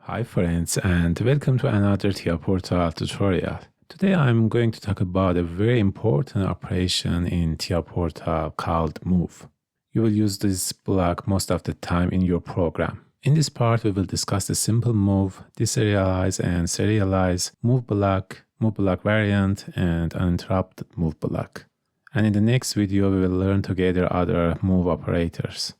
Hi friends, and welcome to another TIA Portal tutorial. Today I'm going to talk about a very important operation in TIA Portal called Move. You will use this block most of the time in your program. In this part we will discuss the simple move, deserialize and serialize, move block variant, and uninterrupted move block. And in the next video we will learn together other move operators.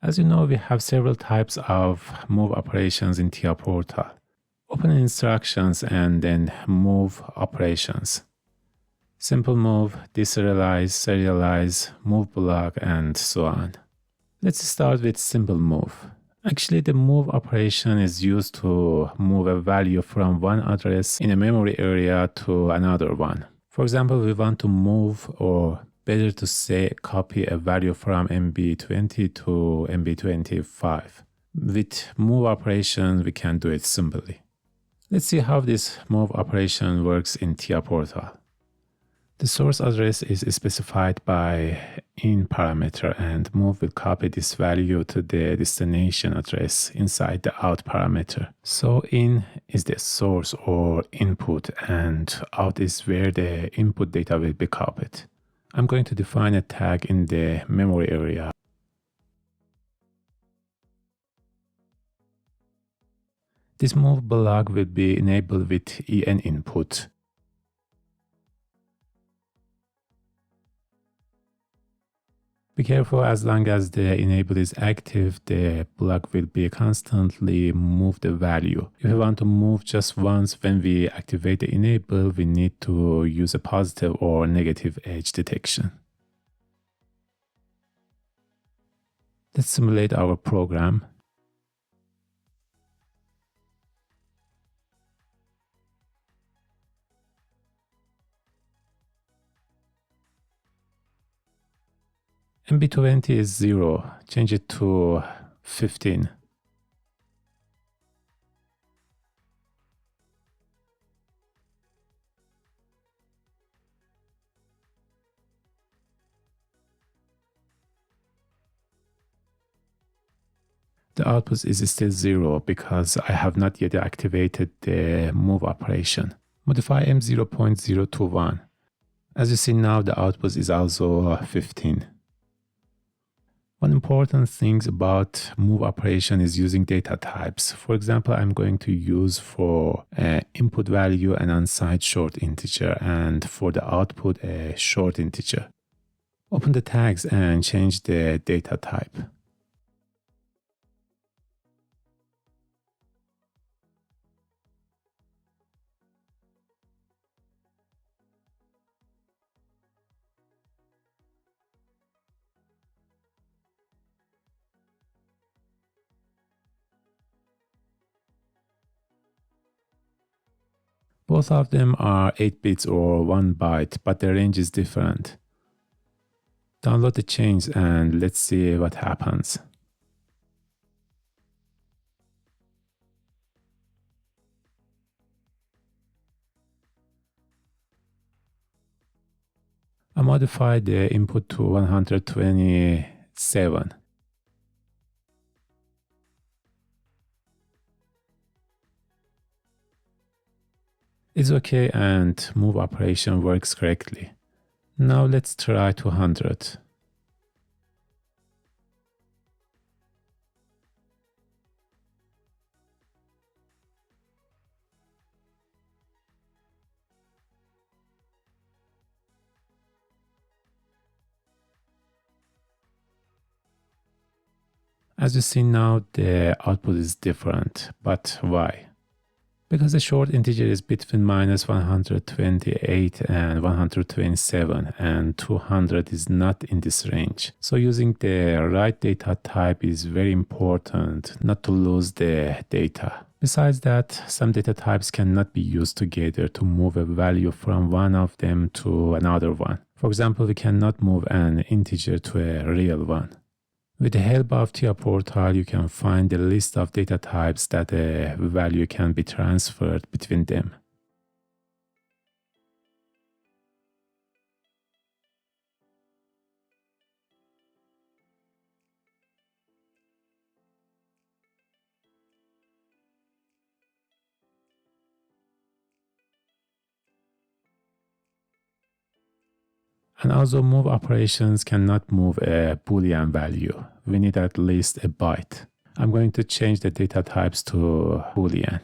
As you know, we have several types of move operations in TIA Portal. Open instructions and then move operations. Simple move, deserialize, serialize, move block, and so on. Let's start with simple move. Actually, the move operation is used to move a value from one address in a memory area to another one. For example, we want to move, or better to say copy, a value from MB20 to MB25. With move operation, we can do it simply. Let's see how this move operation works in TIA Portal. The source address is specified by in parameter, and move will copy this value to the destination address inside the out parameter. So in is the source or input, and out is where the input data will be copied. I'm going to define a tag in the memory area. This move block will be enabled with en input. Be careful, as long as the enable is active, the block will be constantly move the value. If we want to move just once when we activate the enable, we need to use a positive or negative edge detection. Let's simulate our program. MB20 is 0, change it to 15. The output is still 0 because I have not yet activated the move operation. Modify M0.0 to 1. As you see now, the output is also 15. One important thing about move operation is using data types. For example, I'm going to use for input value an unsigned short integer, and for the output a short integer. Open the tags and change the data type. Both of them are 8 bits or 1 byte, but the range is different. Download the change and let's see what happens. I modified the input to 127. It's okay, and move operation works correctly. Now let's try 200. As you see now, the output is different, but why? Because the short integer is between -128 and 127, and 200 is not in this range. So using the right data type is very important not to lose the data. Besides that, some data types cannot be used together to move a value from one of them to another one. For example, we cannot move an integer to a real one. With the help of TIA Portal, you can find the list of data types that a value can be transferred between them. And also move operations cannot move a Boolean value. We need at least a byte. I'm going to change the data types to Boolean.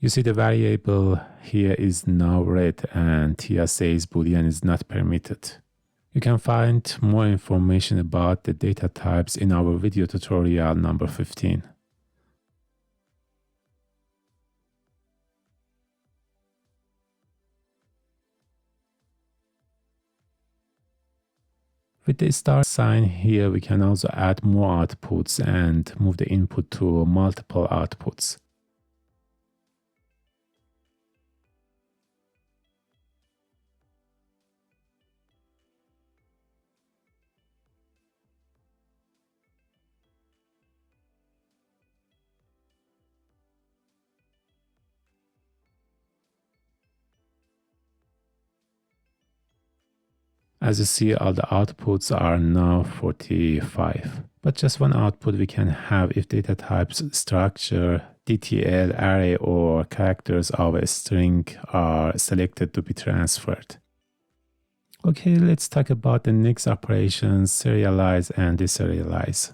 You see the variable here is now red and here says Boolean is not permitted. You can find more information about the data types in our video tutorial number 15. With the star sign here, we can also add more outputs and move the input to multiple outputs. As you see, all the outputs are now 45. But just one output we can have if data types structure, DTL, array, or characters of a string are selected to be transferred. Okay, let's talk about the next operations, serialize and deserialize.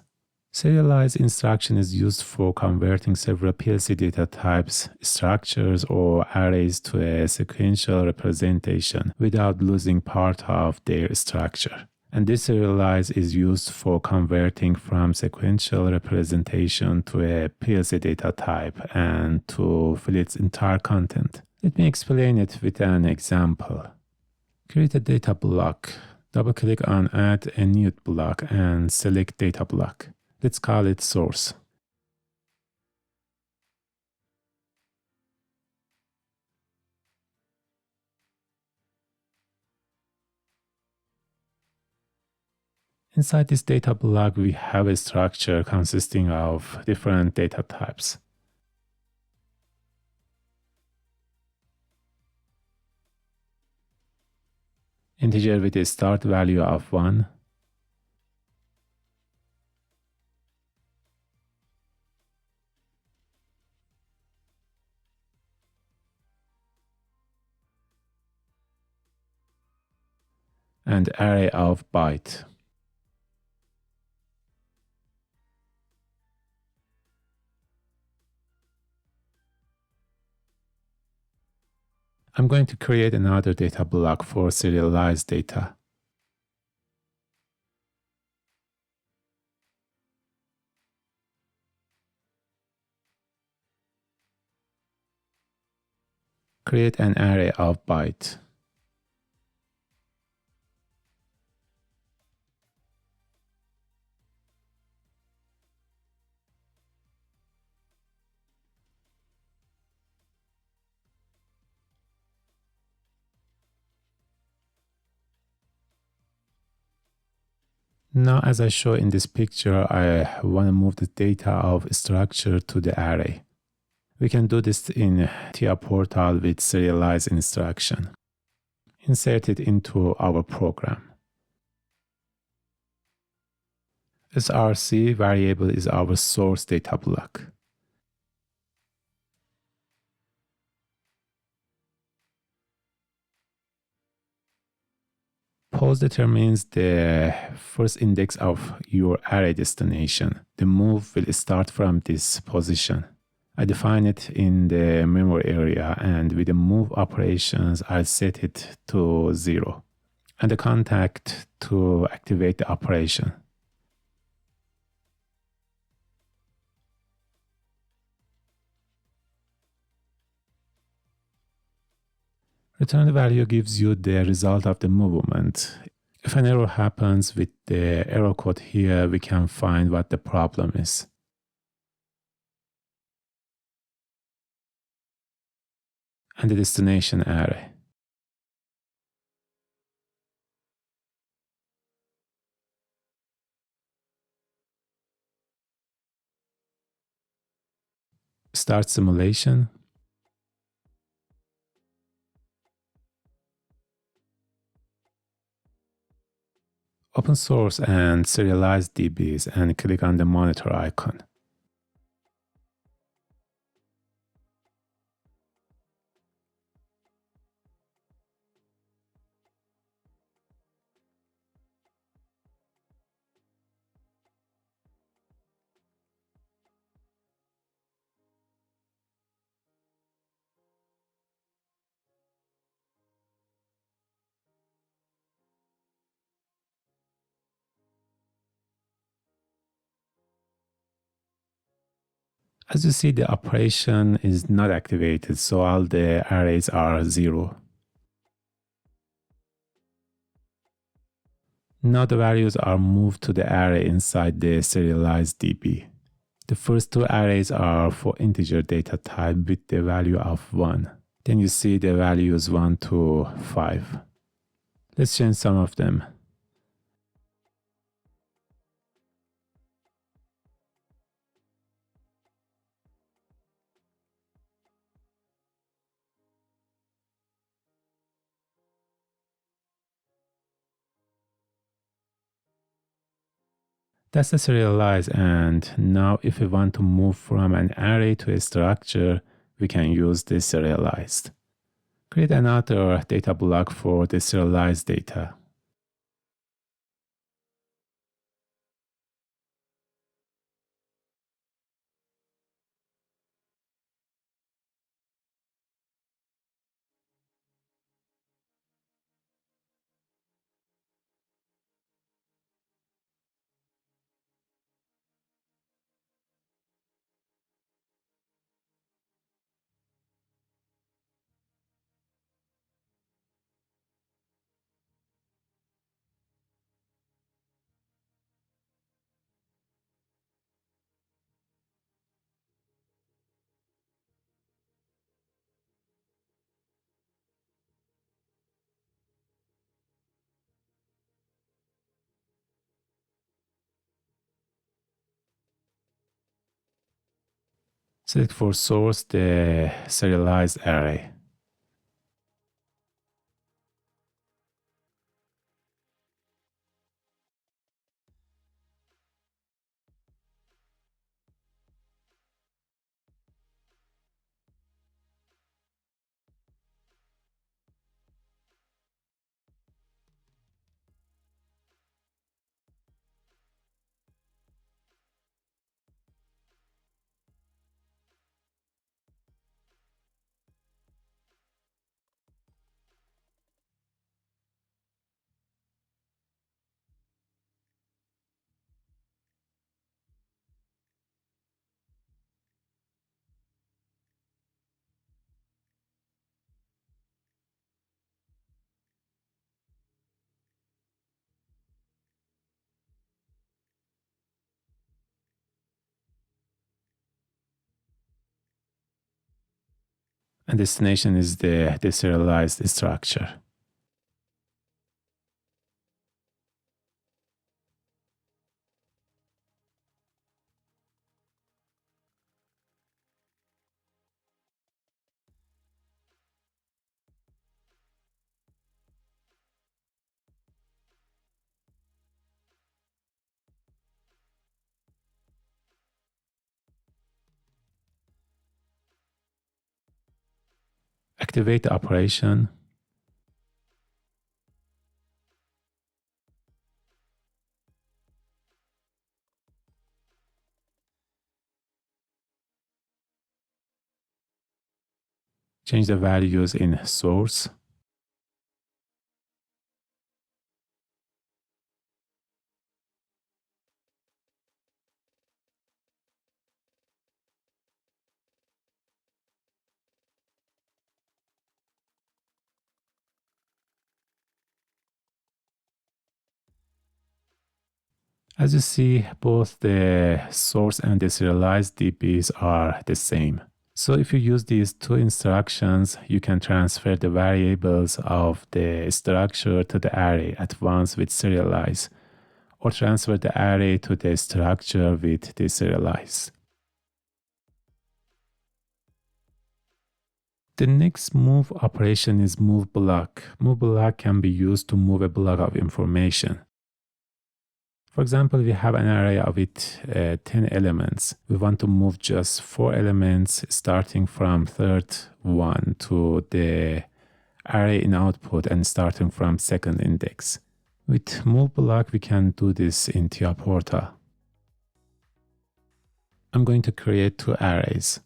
Serialize instruction is used for converting several PLC data types, structures, or arrays to a sequential representation without losing part of their structure. And deserialize is used for converting from sequential representation to a PLC data type and to fill its entire content. Let me explain it with an example. Create a data block. Double-click on Add a new block and select Data block. Let's call it Source. Inside this data block, we have a structure consisting of different data types. Integer with a start value of 1. And array of byte. I'm going to create another data block for serialized data. Create an array of byte. Now, as I show in this picture, I want to move the data of structure to the array. We can do this in TIA portal with Serialize instruction. Insert it into our program. src variable is our source data block. Pose determines the first index of your array destination. The move will start from this position. I define it in the memory area, and with the move operations, I'll set it to 0 and the contact to activate the operation. Return value gives you the result of the movement. If an error happens with the error code here, we can find what the problem is. And the destination array. Start simulation. Open source and serialize DBs and click on the monitor icon. As you see, the operation is not activated, so all the arrays are 0. Now the values are moved to the array inside the serialize DB. The first two arrays are for integer data type with the value of 1. Then you see the values 1 to 5. Let's change some of them. That's the serialize, and now if we want to move from an array to a structure, we can use the deserialized. Create another data block for the serialized data. Select for source the serialized array. And destination is the deserialized structure. Activate the operation. Change the values in source. As you see, both the source and the serialized DBs are the same. So if you use these two instructions, you can transfer the variables of the structure to the array at once with serialize, or transfer the array to the structure with deserialize. The next move operation is move block. Move block can be used to move a block of information. For example, we have an array with 10 elements. We want to move just 4 elements starting from third one to the array in output and starting from second index. With move block, we can do this in TIA Portal. I'm going to create 2 arrays.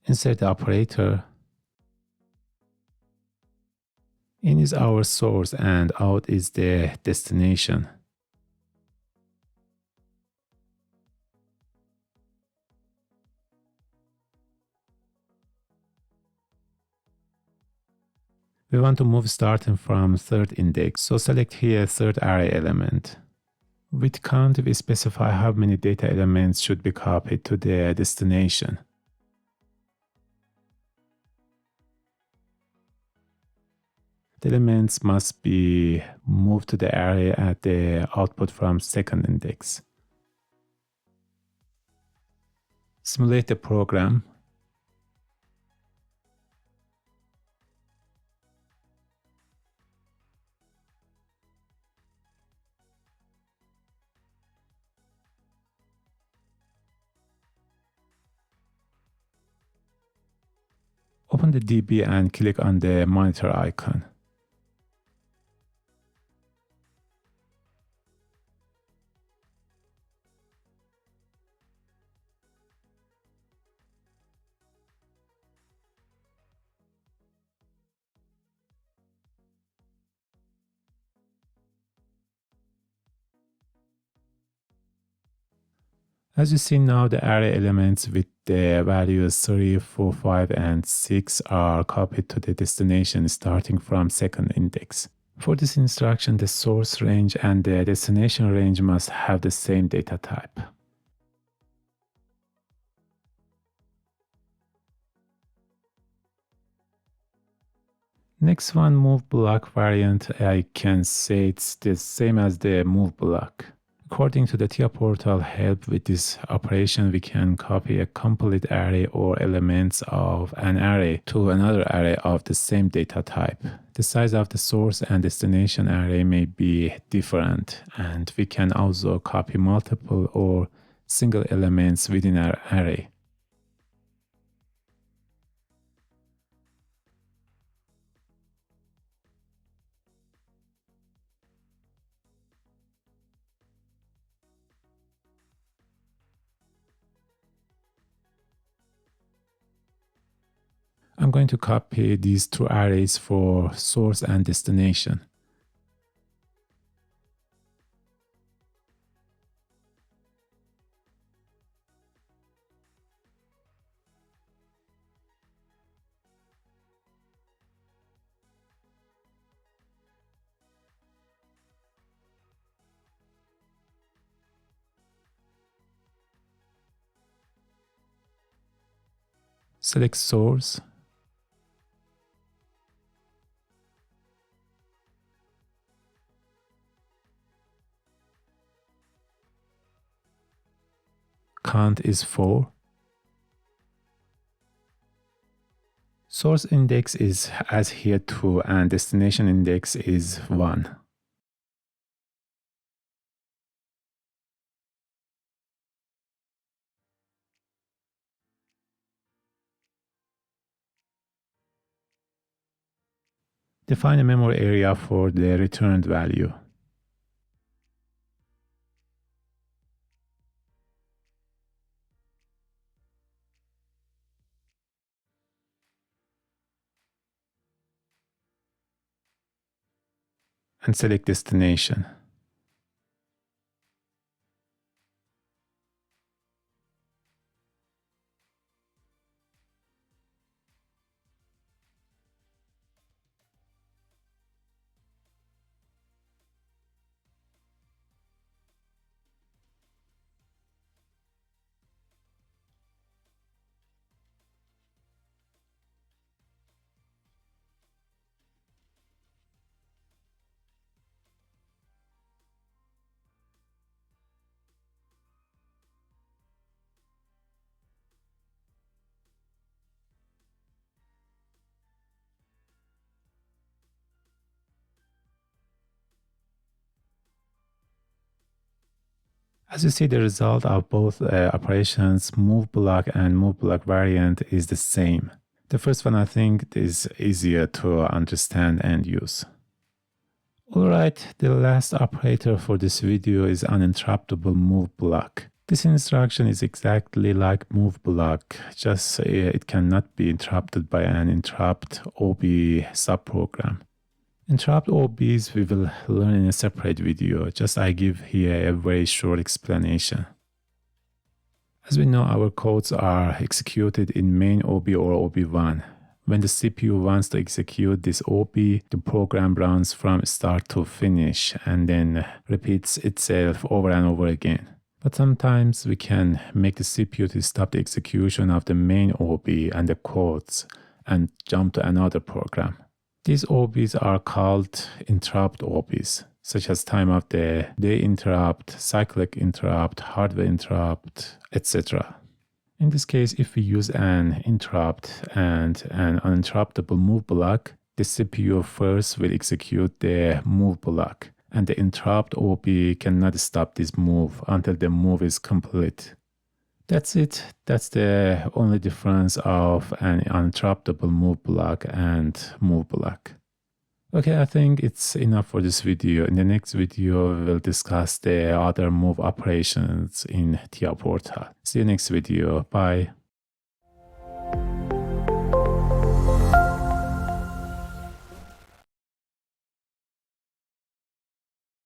Insert the operator. In is our source and out is the destination. We want to move starting from third index, so select here third array element. With count, we specify how many data elements should be copied to the destination. The elements must be moved to the array at the output from second index. Simulate the program. Open the DB and click on the monitor icon. As you see now, the array elements with the values 3, 4, 5, and 6 are copied to the destination starting from second index. For this instruction, the source range and the destination range must have the same data type. Next one, move block variant. I can say it's the same as the move block. According to the TIA Portal help with this operation, we can copy a complete array or elements of an array to another array of the same data type. The size of the source and destination array may be different, and we can also copy multiple or single elements within our array. I'm going to copy these 2 arrays for source and destination. Select source. Count is 4. Source index is as here 2 and destination index is 1. Define a memory area for the returned value. And select destination. As you see, the result of both operations, move block and move block variant, is the same. The first one I think is easier to understand and use. Alright, the last operator for this video is uninterruptible move block. This instruction is exactly like move block, just it cannot be interrupted by an interrupt OB subprogram. Interrupt OBs we will learn in a separate video, just I give here a very short explanation. As we know, our codes are executed in main OB or OB1. When the CPU wants to execute this OB, the program runs from start to finish and then repeats itself over and over again. But sometimes we can make the CPU to stop the execution of the main OB and the codes and jump to another program. These OBs are called interrupt OBs, such as time of the day interrupt, cyclic interrupt, hardware interrupt, etc. In this case, if we use an interrupt and an uninterruptible move block, the CPU first will execute the move block, and the interrupt OB cannot stop this move until the move is complete. That's it. That's the only difference of an uninterruptible move block and move block. Okay, I think it's enough for this video. In the next video, we will discuss the other move operations in TIA Portal. See you next video. Bye.